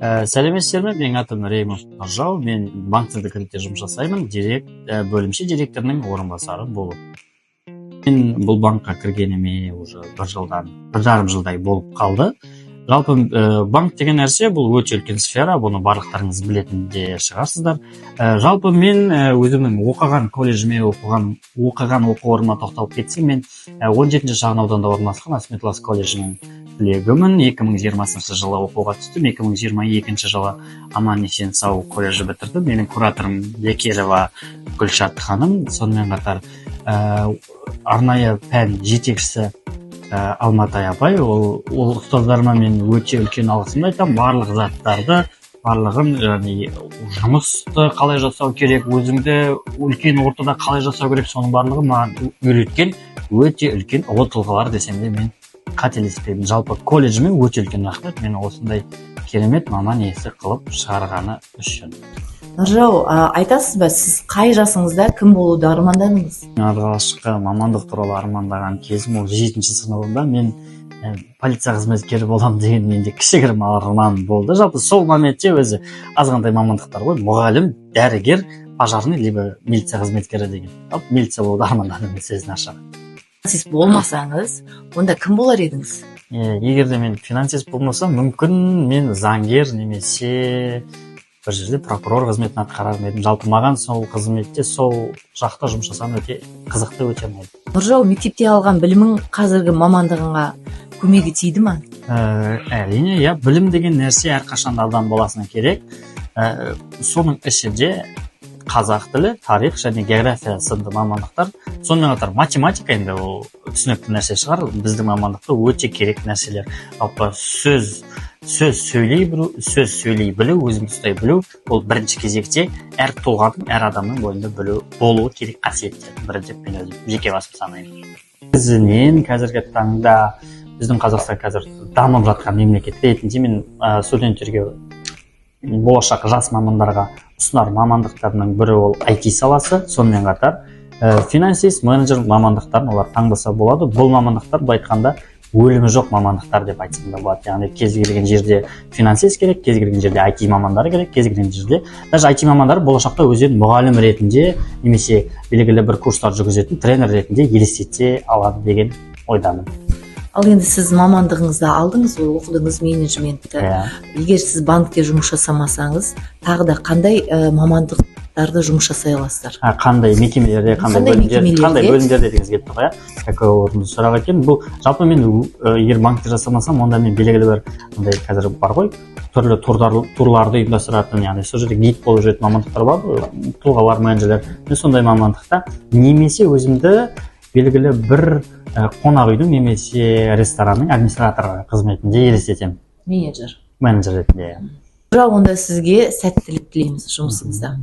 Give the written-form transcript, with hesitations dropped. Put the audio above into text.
Сәлеметсіздер ме? Менің атым Реймов Нұржау. Мен банк центркредитте жұмыс жасаймын, бөлімше директорының орынбасары болып. Мен бұл банкқа кіргеніме уже бір жарым жылдай болып қалды. Жалпы банк деген нәрсе бұл өте үлкен сфера, бұны барлықтарыңыз білетін де шығарсыздар. Жалпы мен өзімнің оқыған колледжіме, оқыған оқу орныма тоқталып кетсем, мен 17-ші шағын ауданда орналасқан Асметлас колледжінің түлегімін. 2020 жылы оқуға түстім. 2022 жылы аман есен сау колледжі бітірдім. Менің кураторым Лекерова Гүлшат ханым, сонымен қатар арнайы пән жетекшісі Алматай апай. Ол ұстаздарыма мен өте үлкен алғысымды айтамын. Барлық заттарды, барлығын, жұмысты қалай жасау керек, өзіңді үлкен ортада қалай жасау керек, соның барлығы маған үйреткен өте үлкен ұлы тұлғалар десем де мен қателеспеймін. Жалпы колледжіме өте үлкен рахмет, мені осындай керемет маман иесі қылып шығарғаны үшін. Нұржау, айтасыз ба, сіз қай жасыңызда кім болуды армандадыңыз? Алғашқы мамандық туралы армандаған кезім ол 7-ші сыныбымда мен полиция қызметкері боламын деген менде кішігірім арман болды. Жалпы сол моментте өзі азғандай мамандықтар ғой, мұғалім, дәрігер, пожарный, либо милиция қызметкері деген. Жалпы милиция болуды армандадым сөзін ашық. Сіз болмасаңыз, онда кім болар едіңіз? Егер де мен финансист болмасам, мүмкін мен заңгер немесе бір жерде прокурор қызметін атқарар едім. Жалпы маған сол қызметте, сол жақта жұмыс жасаған өте қызықты, өте ұнайды. Нұржау, мектепте алған білімің қазіргі мамандығыңа көмегі тиді ма? Әрине, білім деген нәрсе әрқашан адам баласына керек. Соның ішінде қазақ тілі, тарих және география сынды мамандықтар. Сонымен қатар математика, енді ол түсінікті нәрсе шығар. Біздің мамандықта өте керек нәрселер. Жалпы сөз сөйлей білу, өзіңді ұстай білу, ол бірінші кезекте әр тұлғаның, әр адамның бойында болуы керек қасиеттер. Бірінші мен өзім жеке басым санаймын. Біздің қазіргі таңда біздің Қазақстан қазір дамып жатқан мемлекет ретінде мен студенттерге, болашақ жас мамандарға ұсынар мамандықтарының бірі ол IT саласы, сонымен қатар финансист, менеджер мамандықтарын олар таңдаса болады. Бұл мамандықтар айтқанда өлімі жоқ мамандықтар деп айтсам да болады. Яғни кез келген жерде финансист керек, кез келген жерде IT мамандары керек, кез келген жерде даже IT мамандары болашақта өздерін мұғалім ретінде немесе белгілі бір курстар жүргізетін тренер ретінде елестете алады деген ойдамын. Ал енді сіз мамандығыңызды алдыңыз, оқыдыңыз менеджментті. Егер сіз банкте жұмыс жасамасаңыз, тағы да қандай мамандықтарды жұмыс жасай аласыздар? Қандай мекемелерде, қандай бөлімдерде дегіңіз келіп тұр, какой орынды сұрақ екен. Бұл жалпы мен егер банкте жасамасам, онда мен белгілі бір қазір бар ғой, түрлі турларды ұйымдастыратын, яғни сол жерде гид болып жүретін мамандықтар бар, тұлғалар, менеджерлер. Мен сондай мамандықта немесе өзімді белгілі бір қонақ үйдің немесе ресторанның администраторы қызметінде елестетемін. Менеджер ретінде. Онда сізге сәттілік тілейміз жұмысыңызда.